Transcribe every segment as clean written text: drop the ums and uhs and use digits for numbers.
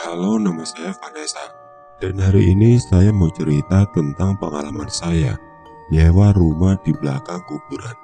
Halo, nama saya Vanessa. Dan hari ini saya mau cerita tentang pengalaman saya nyewa rumah di belakang kuburan.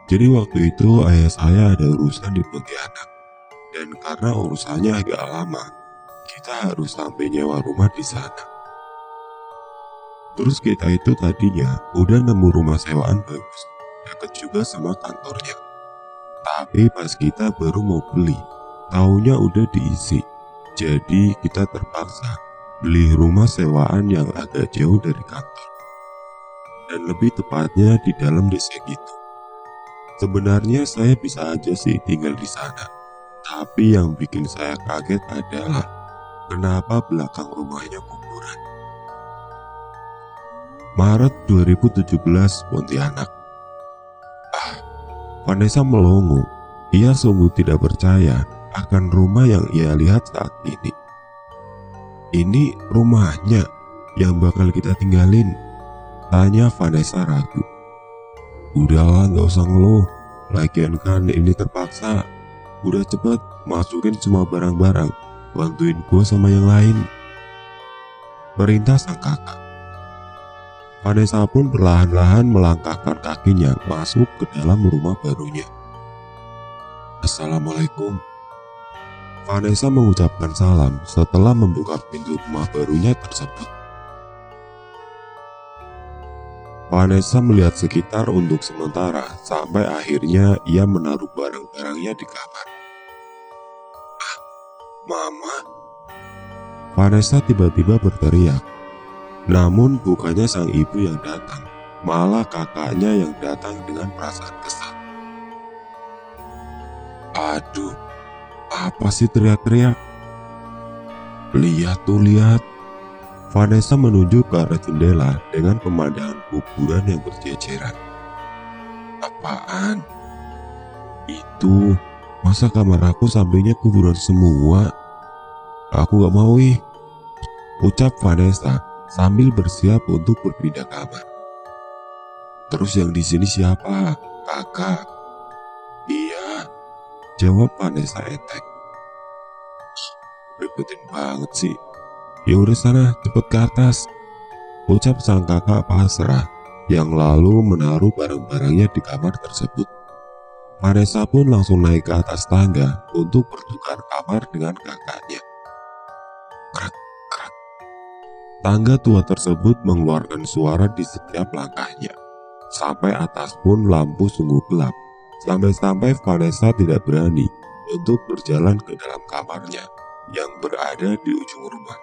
Jadi waktu itu ayah saya ada urusan di Pontianak. Dan karena urusannya agak lama, kita harus sampai nyewa rumah di sana. Terus kita itu tadinya udah nemu rumah sewaan bagus, deket juga sama kantornya. Tapi pas kita baru mau beli, taunya udah diisi. Jadi kita terpaksa beli rumah sewaan yang agak jauh dari kantor. Dan lebih tepatnya di dalam desa gitu. Sebenarnya saya bisa aja sih tinggal di sana. Tapi yang bikin saya kaget adalah kenapa belakang rumahnya kuburan. Maret 2017, Pontianak. Vanessa melongo. Ia sungguh tidak percaya akan rumah yang ia lihat saat ini. Ini rumahnya yang bakal kita tinggalin? Tanya Vanessa ragu. Udahlah, gak usah ngeluh. Lagian kan ini terpaksa. Udah cepet masukin semua barang-barang. Bantuin gue sama yang lain, perintah sang kakak. Vanessa pun perlahan-lahan melangkahkan kakinya masuk ke dalam rumah barunya. Assalamualaikum. Vanessa mengucapkan salam setelah membuka pintu rumah barunya tersebut. Vanessa melihat sekitar untuk sementara sampai akhirnya ia menaruh barang-barangnya di kamar. Mama? Vanessa tiba-tiba berteriak. Namun bukannya sang ibu yang datang, malah kakaknya yang datang dengan perasaan kesal. Aduh, apa sih teriak-teriak? Lihat tuh, lihat. Vanessa menunjuk ke arah jendela dengan pemandangan kuburan yang berjejeran. Apaan? Itu, masa kamar aku sampingnya kuburan semua? Aku gak mau ih, ucap Vanessa sambil bersiap untuk berpindah kamar. Terus yang di sini siapa? Kakak. Iya, jawab Vanessa entek. Ribetin banget sih. Ya udah sana, cepet ke atas, ucap sang kakak pasrah yang lalu menaruh barang-barangnya di kamar tersebut. Vanessa pun langsung naik ke atas tangga untuk bertukar kamar dengan kakaknya. Krak, krak. Tangga tua tersebut mengeluarkan suara di setiap langkahnya. Sampai atas pun lampu sungguh gelap. Sampai-sampai Vanessa tidak berani untuk berjalan ke dalam kamarnya yang berada di ujung rumah.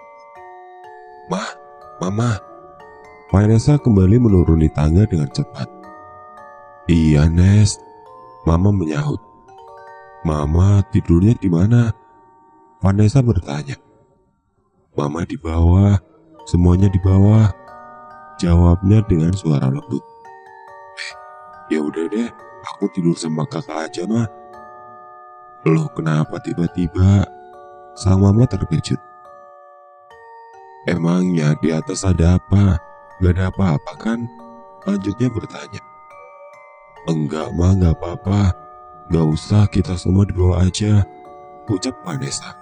Mama. Vanessa kembali menuruni tangga dengan cepat. Iya, Nes. Mama menyahut. Mama tidurnya di mana? Vanessa bertanya. Mama di bawah, semuanya di bawah, jawabnya dengan suara lembut. Ya udah deh, aku tidur sama kakak aja mah. Loh, kenapa tiba-tiba? Sang mama terkejut. Emangnya di atas ada apa? Gak ada apa-apa kan? Lanjutnya bertanya. Enggak mah, gak apa-apa. Gak usah, kita semua di bawah aja, ucap Vanessa.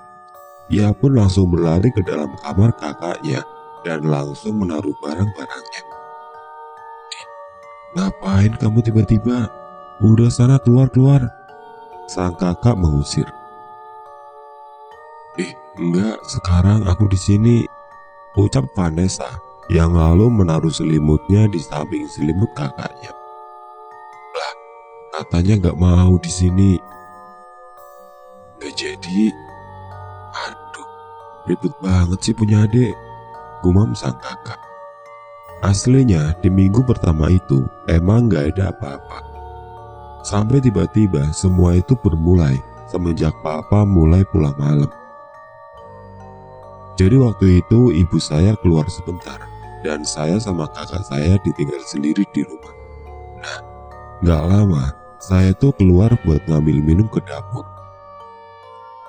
Ia pun langsung berlari ke dalam kamar kakaknya dan langsung menaruh barang-barangnya. Ngapain kamu tiba-tiba? Udah sana, keluar. Sang kakak mengusir. Enggak, sekarang aku di sini, ucap Vanessa yang lalu menaruh selimutnya di samping selimut kakaknya. Lah, katanya gak mau di sini. Gak jadi. Aduh, ribet banget sih punya adik, gumam sang kakak. Aslinya di minggu pertama itu emang gak ada apa-apa. Sampai tiba-tiba semua itu bermulai semenjak papa mulai pulang malam. Jadi waktu itu ibu saya keluar sebentar dan saya sama kakak saya ditinggal sendiri di rumah. Nah, gak lama saya tuh keluar buat ngambil minum ke dapur.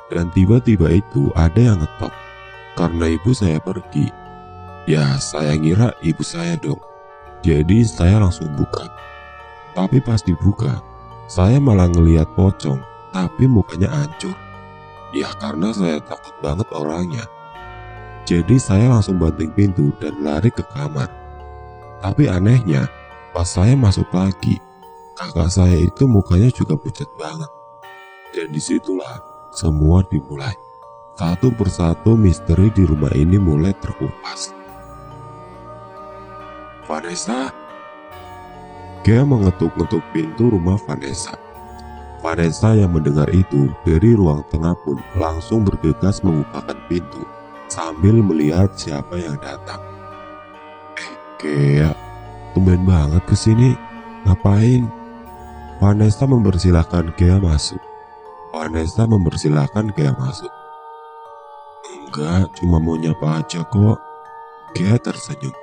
Dan tiba-tiba itu ada yang ngetok. Karena ibu saya pergi, ya saya ngira ibu saya dong. Jadi saya langsung buka. Tapi pas dibuka, saya malah ngelihat pocong, tapi mukanya hancur. Ya karena saya takut banget orangnya. Jadi saya langsung banting pintu dan lari ke kamar. Tapi anehnya, pas saya masuk lagi, kakak saya itu mukanya juga pucat banget. Dan disitulah semua dimulai. Satu persatu misteri di rumah ini mulai terkupas. Vanessa. Gea mengetuk-ngetuk pintu rumah Vanessa. Vanessa yang mendengar itu dari ruang tengah pun langsung bergegas membukakan pintu sambil melihat siapa yang datang. Gea, tumben banget kesini. Ngapain? Vanessa mempersilahkan Gea masuk. Enggak, cuma mau nyapa aja kok. Gea tersenyum.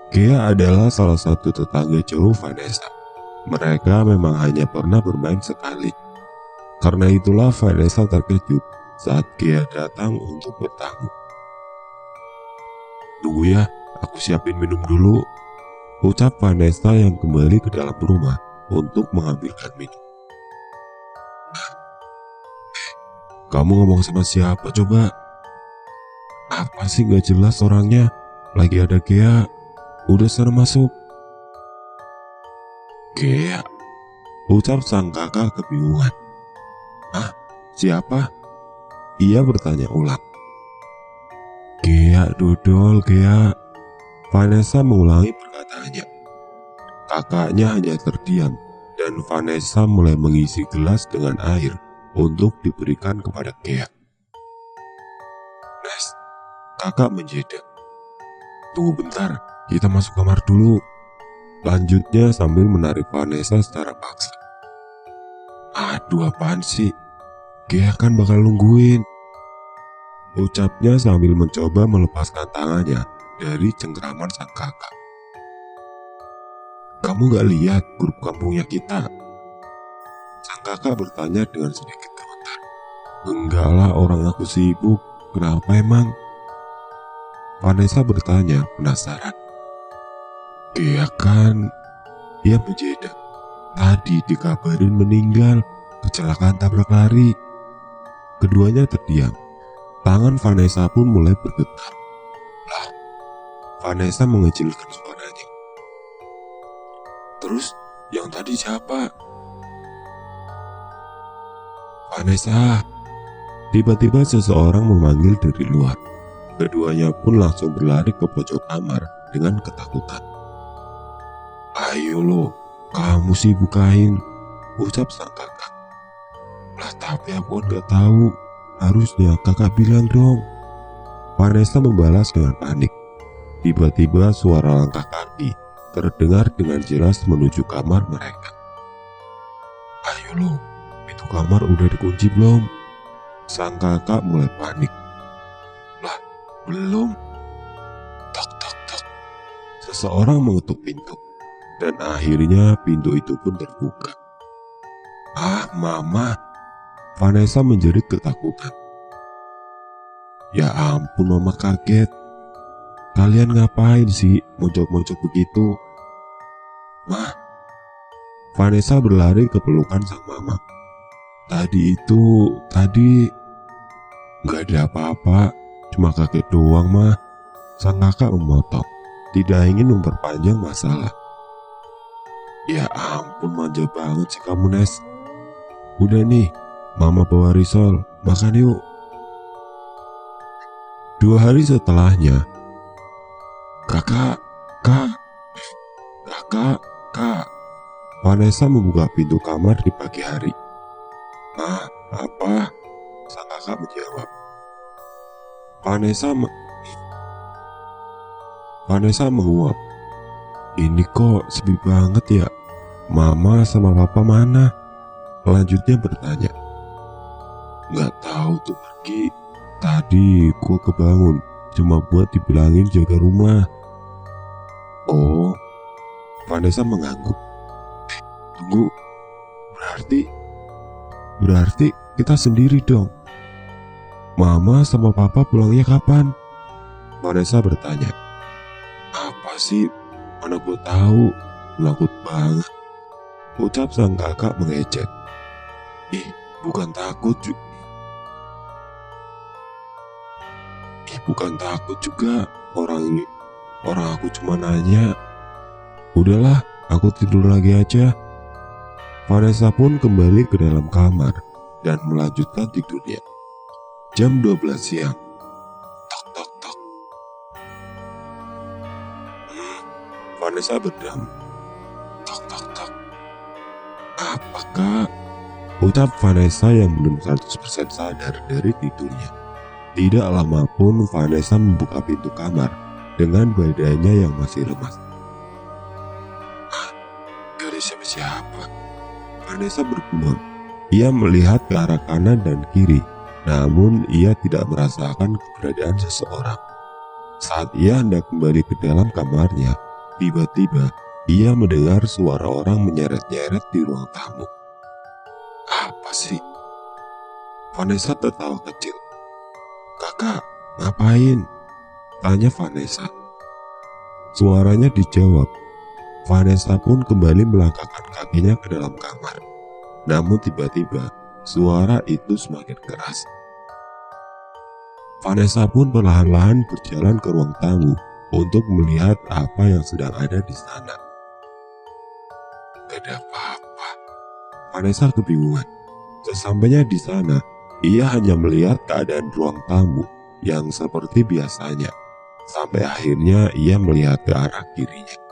Gea adalah salah satu tetangga jauh Vanessa. Mereka memang hanya pernah bermain sekali. Karena itulah Vanessa terkejut saat Gea datang untuk bertamu. Tunggu ya, aku siapin minum dulu, ucap Vanessa yang kembali ke dalam rumah untuk mengambilkan minum. Kamu ngomong sama siapa coba? Apa sih gak jelas orangnya? Lagi ada Gea. Udah sana masuk. Gea, ucap sang kakak kebingungan. Ah, siapa? Ia bertanya ulang. Gea, dodol, Gea. Vanessa mengulangi perkataannya. Kakaknya hanya terdiam dan Vanessa mulai mengisi gelas dengan air untuk diberikan kepada Gea. Nes, kakak menjeda. Tunggu bentar, kita masuk kamar dulu, lanjutnya sambil menarik Vanessa secara paksa. Aduh, apaan sih? Gea kan bakal nungguin, ucapnya sambil mencoba melepaskan tangannya dari cengkraman sang kakak. Kamu gak lihat grup kampungnya kita? Sang kakak bertanya dengan sedikit gemetar. Enggak lah, orang aku sibuk. Kenapa emang? Vanessa bertanya penasaran. Gea kan? Ia menjeda. Tadi dikabarin meninggal kecelakaan tabrak lari. Keduanya terdiam. Tangan Vanessa pun mulai bergetar. Lah, Vanessa mengecilkan suaranya. Terus yang tadi siapa? Vanessa. Tiba-tiba seseorang memanggil dari luar. Keduanya pun langsung berlari ke pojok kamar dengan ketakutan. Ayo lo, kamu sih bukain, ucap sang kakak. Lah tapi aku gak tahu, harusnya kakak bilang dong. Vanessa membalas dengan panik. Tiba-tiba suara langkah kaki terdengar dengan jelas menuju kamar mereka. Ayo lo, pintu kamar udah dikunci belum? Sang kakak mulai panik. Lah, belum. Tok tok tok. Seseorang mengetuk pintu. Dan akhirnya pintu itu pun terbuka. Ah, Mama. Vanessa menjerit ketakutan. Ya ampun, Mama kaget. Kalian ngapain sih mojok-mojok begitu? Mah. Vanessa berlari ke pelukan sang mama. Tadi nggak ada apa-apa, cuma kaget doang, Mah. Sang kakak memotong, tidak ingin memperpanjang masalah. Ya ampun, manja banget sih kamu, Nes. Udah nih, Mama bawa risol, makan yuk. 2 hari setelahnya, Kakak. Vanessa membuka pintu kamar di pagi hari. Ah, apa? Sang kakak menjawab. Vanessa menguap. Ini kok sepi banget ya? Mama sama papa mana? Selanjutnya bertanya. Nggak tahu tuh pergi. Tadi gua kebangun cuma buat dibilangin jaga rumah. Oh, Vanessa mengangguk. Tunggu, berarti kita sendiri dong. Mama sama papa pulangnya kapan? Vanessa bertanya. Apa sih? Mana gue tahu, takut banget, ucap sang kakak mengejek. Ih, bukan takut, Bukan takut juga, orang aku cuma nanya. Udahlah, aku tidur lagi aja. Vanessa pun kembali ke dalam kamar dan melanjutkan tidurnya. Jam 12 siang. Tok tok tok. Vanessa berdam. Tok tok tok. Apakah? Ucap Vanessa yang belum 100% sadar dari tidurnya. Tidak lama pun Vanessa membuka pintu kamar dengan badannya yang masih lemas. Gak ada siapa-siapa. Vanessa bergumam. Ia melihat ke arah kanan dan kiri, namun ia tidak merasakan keberadaan seseorang. Saat ia hendak kembali ke dalam kamarnya, tiba-tiba ia mendengar suara orang menyeret-nyeret di ruang tamu. Apa sih? Vanessa tertawa kecil. Kakak, ngapain? Tanya Vanessa. Suaranya dijawab. Vanessa pun kembali melangkahkan kakinya ke dalam kamar. Namun tiba-tiba suara itu semakin keras. Vanessa pun perlahan-lahan berjalan ke ruang tamu untuk melihat apa yang sedang ada di sana. Gak ada apa-apa. Vanessa kebingungan. Sesampainya di sana, ia hanya melihat keadaan ruang tamu yang seperti biasanya. Sampai akhirnya ia melihat ke arah kirinya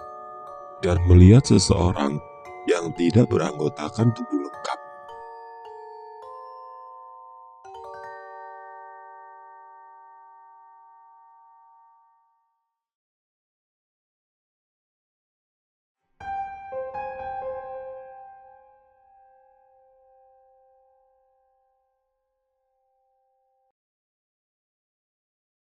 dan melihat seseorang yang tidak beranggotakan tubuh lengkap.